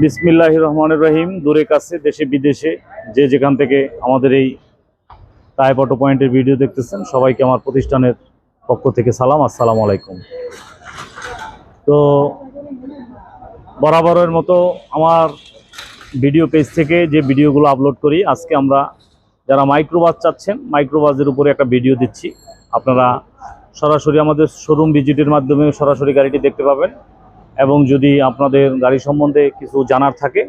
বিসমিল্লাহির রহমানির রহিম। দূরে কাছে দেশে বিদেশে যে যেখান থেকে আমাদের এই টাইপ অটো পয়েন্টের ভিডিও দেখতেছেন, সবাইকে আমার প্রতিষ্ঠানের পক্ষ থেকে সালাম, আসসালামু আলাইকুম। তো বরাবরের মতো আমার ভিডিও পেজ থেকে যে ভিডিওগুলো আপলোড করি, আজকে আমরা যারা মাইক্রোবাস চাচ্ছেন, মাইক্রোবাসের উপরে একটা ভিডিও দিচ্ছি। আপনারা সরাসরি আমাদের শোরুম ভিজিটের মাধ্যমে সরাসরি গাড়িটি দেখতে পাবেন, এবং যদি আপনাদের গাড়ি সম্বন্ধে কিছু জানার থাকে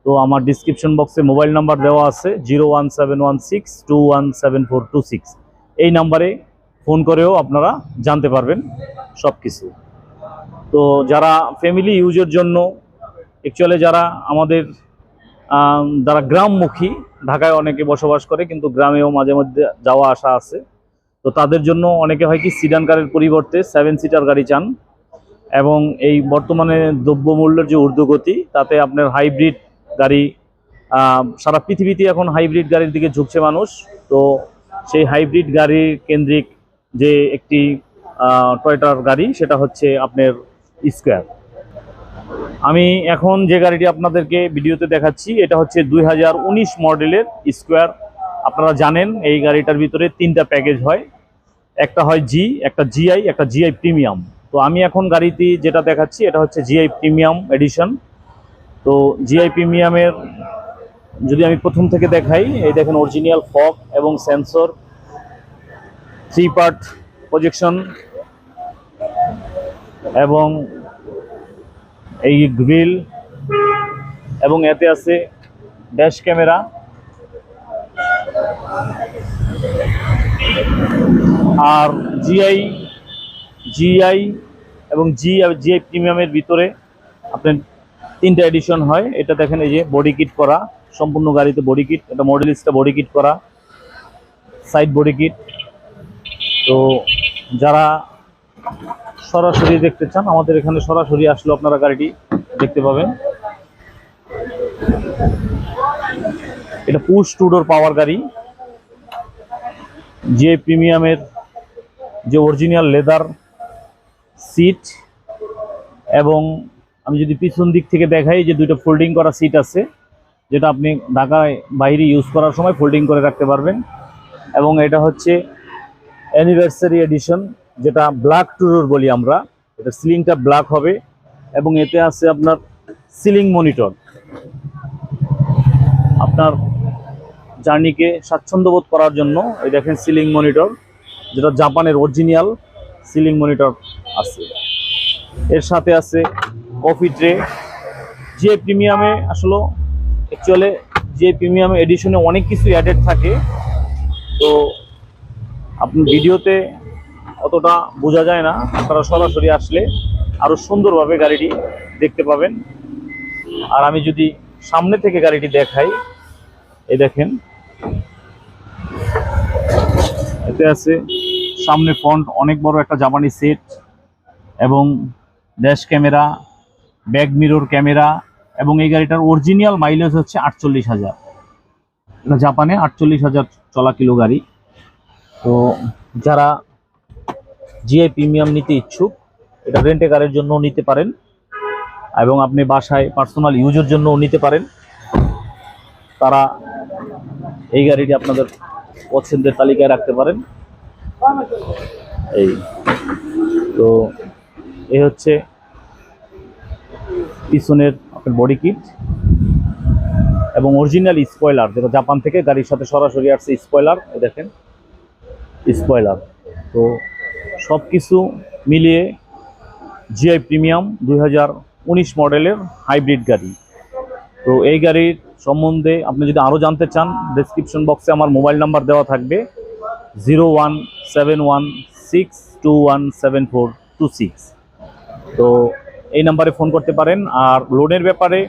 তো আমার ডিসক্রিপশন বক্সে মোবাইল নাম্বার দেওয়া আছে 01716217426। এই নাম্বারে ফোন করেও আপনারা জানতে পারবেন সব কিছু। তো যারা ফ্যামিলি ইউজের জন্য, অ্যাকচুয়ালি যারা আমাদের যারা গ্রামমুখী, ঢাকায় অনেকে বসবাস করে কিন্তু গ্রামেও মাঝে মধ্যে যাওয়া আসা আছে, তো তাদের জন্য অনেকে হয় কি সিডান কারের পরিবর্তে 7 সিটার গাড়ি চান। এবং এই বর্তমানে দ্রব্যমূল্যের যে ঊর্ধ্বগতি, তাতে আপনার হাইব্রিড গাড়ি, সারা পৃথিবীতে এখন হাইব্রিড গাড়ির দিকে ঝুঁকছে মানুষ। তো সেই হাইব্রিড গাড়ির কেন্দ্রিক যে একটি টয়োটার গাড়ি, সেটা হচ্ছে আপনার স্কোয়ার। আমি এখন যে গাড়িটি আপনাদেরকে ভিডিওতে দেখাচ্ছি, এটা হচ্ছে 2019 মডেলের স্কোয়ার। আপনারা জানেন এই গাড়িটার ভিতরে 3টা প্যাকেজ হয়, একটা হয় জি, একটা জিআই, একটা জিআই প্রিমিয়াম। তো আমি এখন গাড়িটি যেটা দেখাচ্ছি এটা হচ্ছে জিআই প্রিমিয়াম এডিশন। তো জিআই প্রিমিয়ামের যদি আমি প্রথম থেকে দেখাই, এই দেখেন অরিজিনাল ফগ এবং সেন্সর, 3 পার্ট প্রজেকশন, এবং এই গ্রিল, এবং এতে আছে ড্যাশ ক্যামেরা। আর জিআই এবং জিআই প্রিমিয়ামের ভিতরে আপনার 3টা এডিশন হয়। এটা দেখেন, এই যে বডি কিট করা, সম্পূর্ণ গাড়িতে বডি কিট, এটা মডেলিস্টটা বডি কিট করা, সাইড বডি কিট। তো যারা সরাসরি দেখতে চান, আমাদের এখানে সরাসরি আসলে আপনারা গাড়িটি দেখতে পাবেন। এটা পুশ টু ডোর পাওয়ার গাড়ি। জিআই প্রিমিয়ামের যে অরিজিনাল লেদার সিট, এবং আমি যদি পিছন দিক থেকে দেখাই, যে 2টা ফোল্ডিং করা সিট আছে, যেটা আপনি ঢাকায় বাইরে ইউজ করার সময় ফোল্ডিং করে রাখতে পারবেন। এবং এটা হচ্ছে অ্যানিভার্সারি এডিশন, যেটা ব্ল্যাক টুডোর বলি আমরা। এটা সিলিংটা ব্ল্যাক হবে, এবং এতে আছে আপনার সিলিং মনিটর। আপনার জার্নিকে স্বাচ্ছন্দ্যবোধ করার জন্য এই দেখেন সিলিং মনিটর, যেটা জাপানের অরিজিনাল সিলিং মনিটর আছে। এর সাথে আছে কফি ট্রে। জিআই প্রিমিয়ামে আসলে অ্যাকচুয়ালি জিআই প্রিমিয়াম এডিশনে অনেক কিছু অ্যাডেড থাকে, তো আপনি ভিডিওতে অতটা বোঝা যায় না। আপনারা সরাসরি আসলে আরও সুন্দরভাবে গাড়িটি দেখতে পাবেন। আর আমি যদি সামনে থেকে গাড়িটি দেখাই, এই দেখেন এতে আছে সামনে ফ্রন্ট অনেক বড় একটা জাপানি সেট, এবং dash camera, back mirror camera, এবং এই গাড়িটার অরিজিনাল মাইলেজ হচ্ছে 48,000। এটা জাপানে 48,000 চলা কিলো গাড়ি। তো যারা জিআই প্রিমিয়াম নিতে ইচ্ছুক, এটা রেন্টে কারের জন্য নিতে পারেন, এবং আপনি বাসায় পার্সোনাল ইউজের জন্য নিতে পারেন। তারা এই গাড়িটি আপনাদের পছন্দের তালিকায় রাখতে পারেন। এই তো এই হচ্ছে পিছনের আপনার বডি কিট, এবং অরিজিনাল স্পয়লার, যেটা জাপান থেকে গাড়ির সাথে সরাসরি আসছে স্পয়লার। দেখেন স্পয়লার। তো সব কিছু মিলিয়ে জিআই প্রিমিয়াম 2019 মডেলের হাইব্রিড গাড়ি। তো এই গাড়ির সম্বন্ধে আপনি যদি আরও জানতে চান, ডেসক্রিপশন বক্সে আমার মোবাইল নাম্বার দেওয়া থাকবে 01716217426। তো এই নাম্বারে ফোন করতে পারেন। আর লোনের ব্যাপারে,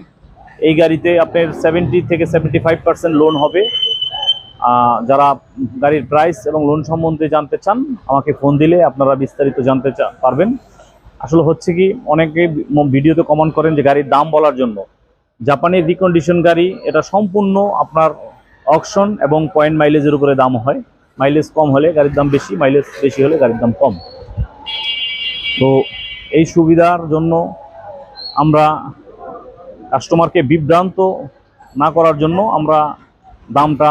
এই গাড়িতে আপনার 70 থেকে 75% লোন হবে। যারা গাড়ির প্রাইস এবং লোন সম্বন্ধে জানতে চান, আমাকে ফোন দিলে আপনারা বিস্তারিত জানতে পারবেন। আসলে হচ্ছে কি, অনেকে ভিডিওতে কমেন্ট করেন যে গাড়ির দাম বলার জন্য। জাপানের রিকন্ডিশন গাড়ি, এটা সম্পূর্ণ আপনার অকশন এবং পয়েন্ট মাইলেজের উপরে দাম হয়। মাইলেজ কম হলে গাড়ির দাম বেশি, মাইলেজ বেশি হলে গাড়ির দাম কম। তো এই সুবিধার জন্য আমরা কাস্টমারকে বিভ্রান্ত না করার জন্য আমরা দামটা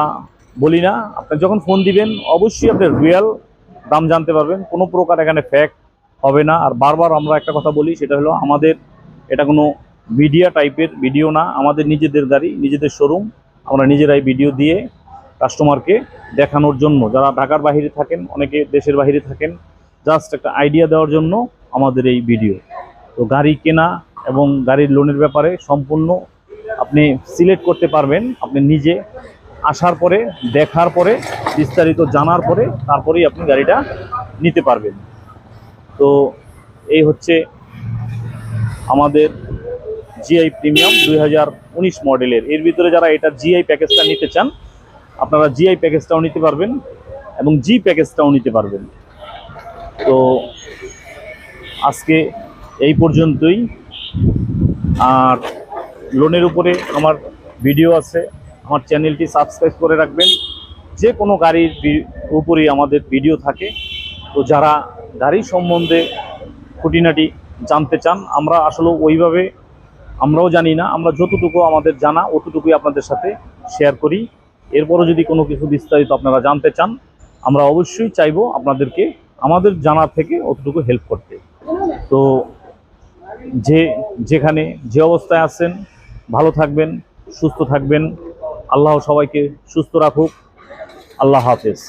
বলি না। আপনি যখন ফোন দিবেন অবশ্যই আপনি রিয়েল দাম জানতে পারবেন, কোনো প্রকার এখানে ফ্যাক হবে না। আর বারবার আমরা একটা কথা বলি, সেটা হলো আমাদের এটা কোনো মিডিয়া টাইপের ভিডিও না, আমাদের নিজেদের গাড়ি, নিজেদের শোরুম, আমরা নিজেরাই ভিডিও দিয়ে কাস্টমারকে দেখানোর জন্য, যারা ঢাকার বাইরে থাকেন, অনেকে দেশের বাইরে থাকেন, জাস্ট একটা আইডিয়া দেওয়ার জন্য আমাদের এই ভিডিও। তো গাড়ি কেনা এবং গাড়ির লোনের ব্যাপারে সম্পূর্ণ আপনি সিলেক্ট করতে পারবেন আপনি নিজে আসার পরে, দেখার পরে, বিস্তারিত জানার পরে, তারপরেই আপনি গাড়িটা নিতে পারবেন। তো এই হচ্ছে আমাদের জিআই প্রিমিয়াম 2019 মডেলের। এর ভিতরে যারা এটা জিআই প্যাকেজটা নিতে চান, আপনারা জিআই প্যাকেজটাও নিতে পারবেন এবং জি প্যাকেজটাও নিতে পারবেন। তো আজকে এই পর্যন্তই। আর লোনের উপরে আমার ভিডিও আছে, আমার চ্যানেলটি সাবস্ক্রাইব করে রাখবেন। যে কোনো গাড়ির উপরেই আমাদের ভিডিও থাকে। তো যারা গাড়ি সম্বন্ধে খুঁটিনাটি জানতে চান, আমরা আসলে ওইভাবে আমরাও জানি না, আমরা যতটুকু আমাদের জানা অতটুকুই আপনাদের সাথে শেয়ার করি। এরপরও যদি কোনো কিছু বিস্তারিত আপনারা জানতে চান, আমরা অবশ্যই চাইবো আপনাদেরকে আমাদের জানার থেকে অতটুকু হেল্প করতে। তো যেখানে যে অবস্থায় আছেন, ভালো থাকবেন, সুস্থ থাকবেন। আল্লাহ সবাইকে সুস্থ রাখুক। আল্লাহ হাফেজ।